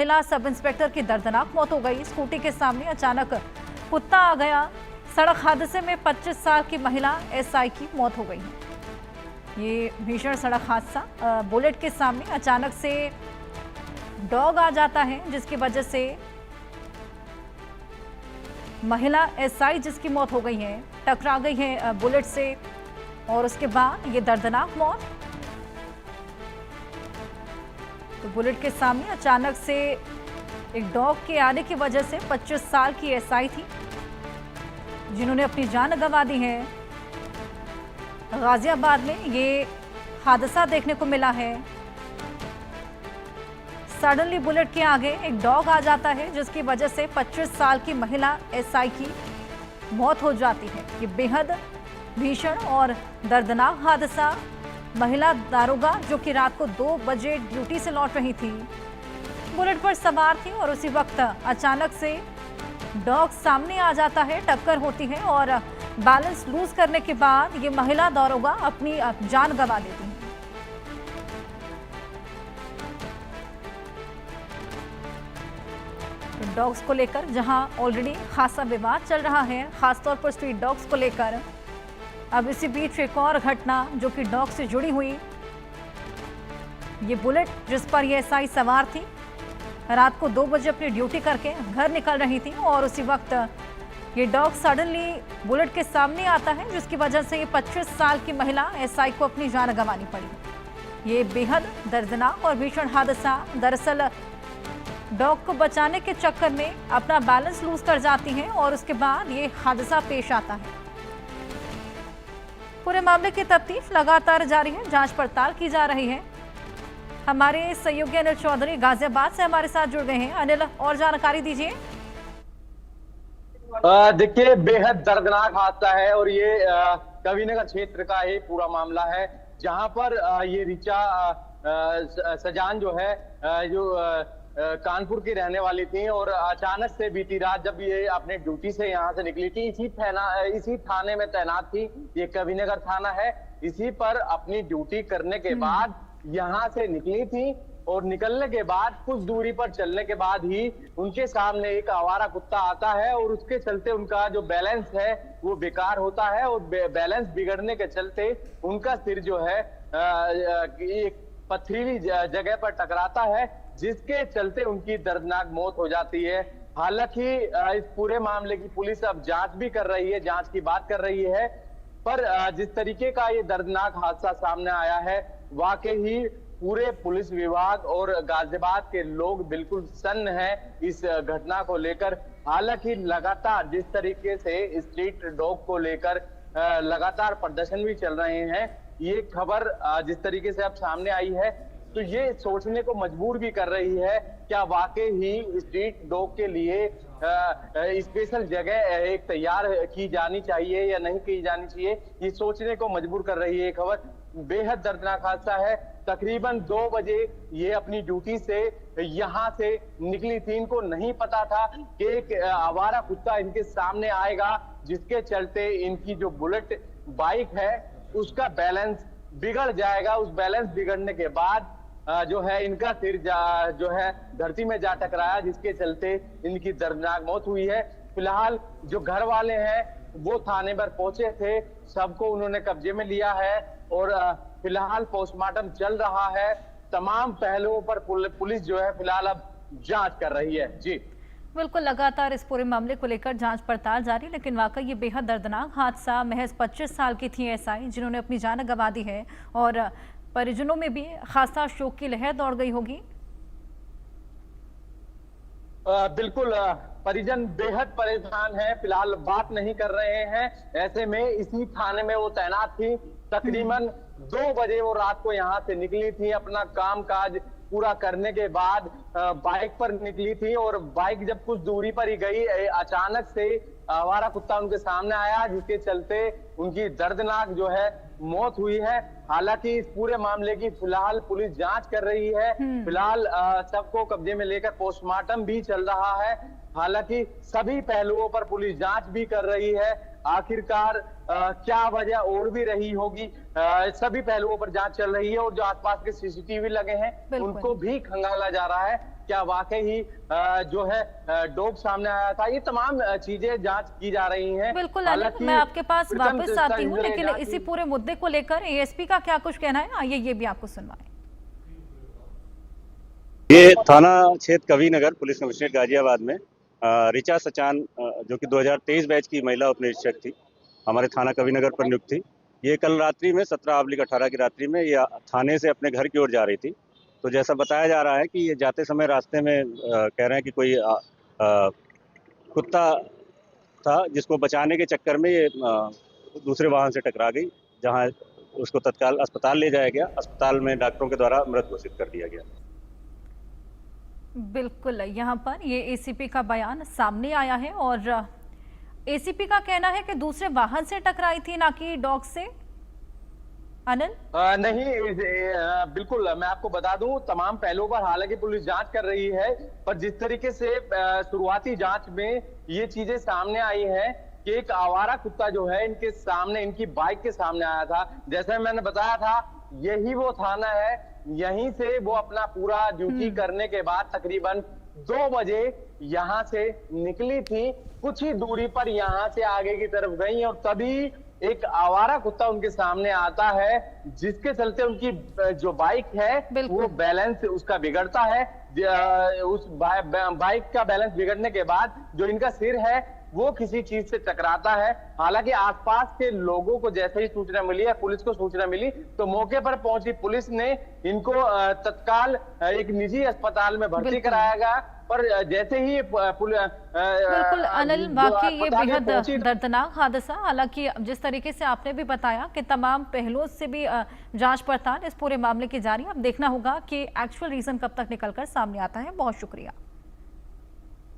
महिला sub inspector की दर्दनाक मौत हो गई। स्कूटी के सामने अचानक कुत्ता आ गया। सड़क हादसे में 25 साल की महिला एसआई की मौत हो गई। ये भीषण सड़क हादसा बुलेट के सामने अचानक से डॉग आ जाता है, जिसकी वजह से महिला एसआई जिसकी मौत हो गई है, टकरा गई है बुलेट से और उसके बाद ये दर्दनाक मौत। तो बुलेट के सामने अचानक से एक डॉग के आने की वजह से 25 साल की एसआई थी जिन्होंने अपनी जान गंवा दी है। गाजियाबाद में ये हादसा देखने को मिला है। सडनली बुलेट के आगे एक डॉग आ जाता है, जिसकी वजह से 25 साल की महिला एसआई की मौत हो जाती है। ये बेहद भीषण और दर्दनाक हादसा। महिला दारोगा जो कि रात को 2 बजे ड्यूटी से लौट रही थी, बुलेट पर सवार थी और उसी वक्त अचानक से डॉग सामने आ जाता है, टक्कर होती है और बैलेंस लूज करने के बाद ये महिला दारोगा अपनी जान गंवा देती है। डॉग्स को लेकर जहां ऑलरेडी खासा विवाद चल रहा है, खासतौर पर स्ट्रीट डॉग्स को लेकर, अब इसी बीच एक और घटना जो कि डॉग से जुड़ी हुई। ये बुलेट जिस पर ये एसआई सवार थी, रात को 2 बजे अपनी ड्यूटी करके घर निकल रही थी और उसी वक्त ये डॉग सडनली बुलेट के सामने आता है, जिसकी वजह से ये 25 साल की महिला एसआई को अपनी जान गंवानी पड़ी। ये बेहद दर्दनाक और भीषण हादसा। दरअसल डॉग को बचाने के चक्कर में अपना बैलेंस लूज कर जाती है और उसके बाद ये हादसा पेश आता है। पूरे मामले की तफ्तीश लगातार जारी है, जांच पड़ताल की जा रही है। हमारे सहयोगी अनिल चौधरी गाजियाबाद से हमारे साथ जुड़ गए हैं। अनिल, और जानकारी दीजिए। देखिए, बेहद दर्दनाक हादसा है और ये कविनगर क्षेत्र का ये पूरा मामला है, जहां पर ये रिचा सजान जो है जो कानपुर की रहने वाली थी और अचानक से बीती रात जब ये अपने ड्यूटी से यहाँ से निकली थी, इसी थाने में तैनात थी। ये कविनगर थाना है। इसी पर अपनी ड्यूटी करने के बाद यहाँ से निकली थी और निकलने के बाद कुछ दूरी पर चलने के बाद ही उनके सामने एक आवारा कुत्ता आता है और उसके चलते उनका जो बैलेंस है वो बेकार होता है और बैलेंस बिगड़ने के चलते उनका सिर जो है एक पथरीली जगह पर टकराता है, जिसके चलते उनकी दर्दनाक मौत हो जाती है। हालांकि इस पूरे मामले की पुलिस अब जांच भी कर रही है, जांच की बात कर रही है, पर जिस तरीके का ये दर्दनाक हादसा सामने आया है, वाकई ही पूरे पुलिस विभाग और गाजियाबाद के लोग बिल्कुल सन्न हैं इस घटना को लेकर। हालांकि लगातार जिस तरीके से स्ट्रीट डॉग को लेकर लगातार प्रदर्शन भी चल रहे हैं, ये खबर जिस तरीके से अब सामने आई है तो ये सोचने को मजबूर भी कर रही है, क्या वाकई ही स्ट्रीट डॉग के लिए स्पेशल जगह एक तैयार की जानी चाहिए या नहीं की जानी चाहिए। ये सोचने को मजबूर कर रही है खबर। बेहद दर्दनाक हादसा है। तकरीबन 2 बजे ये अपनी ड्यूटी से यहाँ से निकली थी। इनको नहीं पता था कि एक आवारा कुत्ता इनके सामने आएगा, जिसके चलते इनकी जो बुलेट बाइक है उसका बैलेंस बिगड़ जाएगा। उस बैलेंस बिगड़ने के बाद जो है इनका सिर जो है धरती में जा टकराया, जिसके चलते इनकी दर्दनाक मौत हुई है। फिलहाल जो घर वाले हैं वो थाने पर पहुंचे थे, सबको उन्होंने कब्जे में लिया है और फिलहाल पोस्टमार्टम चल रहा है। तमाम पहलुओं पर पुलिस जो है फिलहाल अब जांच कर रही है। जी बिल्कुल, लगातार इस पूरे मामले को लेकर जांच पड़ताल जारी, लेकिन वाकई ये बेहद दर्दनाक हादसा। महज 25 साल की थी एसआई जिन्होंने अपनी जान गंवा दी है और परिजनों में भी खासा शोक की लहर दौड़ गई होगी। बिल्कुल, परिजन बेहद परेशान हैं, फिलहाल बात नहीं कर रहे हैं। ऐसे में इसी थाने में वो तैनात थी। तकरीबन 2 बजे वो रात को यहाँ से निकली थी, अपना काम काज पूरा करने के बाद बाइक पर निकली थी और बाइक जब कुछ दूरी पर ही गई, अचानक से आवारा कुत्ता उनके सामने आया, जिसके चलते उनकी दर्दनाक जो है मौत हुई है। हालांकि इस पूरे मामले की फिलहाल पुलिस जांच कर रही है। फिलहाल सबको कब्जे में लेकर पोस्टमार्टम भी चल रहा है। हालांकि सभी पहलुओं पर पुलिस जांच भी कर रही है। आखिरकार क्या वजह और भी रही होगी, सभी पहलुओं पर जांच चल रही है और जो आसपास के सीसीटीवी लगे हैं उनको भी खंगाला जा रहा है। क्या वाकई ही जो है डॉग सामने आया था। ये तमाम चीजें जांच की जा रही हैं। बिल्कुल अनिल, मैं आपके पास वापस आती हूँ, लेकिन इसी पूरे मुद्दे को लेकर एएसपी का क्या कुछ कहना है, आइए ये भी आपको सुनवाएं। ये थाना क्षेत्र कवि नगर पुलिस कमिश्नरेट गाजियाबाद में रिचा सचान जो कि 2023 बैच की महिला उप निरीक्षक थी, हमारे थाना कवि नगर पर नियुक्त थी। ये कल रात्रि में 17/18 की रात्रि में ये थाने से अपने घर की ओर जा रही थी। तो जैसा बताया जा रहा है कि ये जाते समय रास्ते में कह रहे हैं कि कोई कुत्ता था, जिसको बचाने के चक्कर में ये दूसरे वाहन से टकरा गई, जहां उसको तत्काल अस्पताल ले जाया गया। अस्पताल में डॉक्टरों के द्वारा मृत घोषित कर दिया गया। बिल्कुल, यहाँ पर ये एसीपी का बयान सामने आया है और एसीपी का कहना है कि दूसरे वाहन से टकराई थी, ना कि डॉग से। अनिल नहीं, बिल्कुल मैं आपको बता दूं, तमाम पहलुओं पर हालांकि पुलिस जांच कर रही है, पर जिस तरीके से शुरुआती जांच में ये चीजें सामने आई हैं कि एक आवारा कुत्ता जो है इनके सामने, इनकी बाइक के सामने आया था। जैसे मैंने बताया था, यही वो थाना है, यहीं से वो अपना पूरा ड्यूटी करने के बाद तकरीबन 2 बजे यहां से निकली थी। कुछ ही दूरी पर यहां से आगे की तरफ गई और तभी एक आवारा कुत्ता उनके सामने आता है, जिसके चलते उनकी जो बाइक है वो बैलेंस उसका बिगड़ता है। उस बाइक का बैलेंस बिगड़ने के बाद जो इनका सिर है वो किसी चीज से टकराता है। हालांकि आसपास के लोगों को जैसे ही सूचना मिली है, पुलिस को सूचना मिली, तो मौके पर पहुंची पुलिस ने इनको तत्काल एक निजी अस्पताल में भर्ती कराया गया। पर जैसे ही बिल्कुल अनिल, वाकई ये बेहद दर्दनाक हादसा। हालांकि जिस तरीके से आपने भी बताया कि तमाम पहलुओं से भी जांच पड़ताल इस पूरे मामले की जारी। अब देखना होगा कि एक्चुअल रीजन कब तक निकलकर सामने आता है। बहुत शुक्रिया।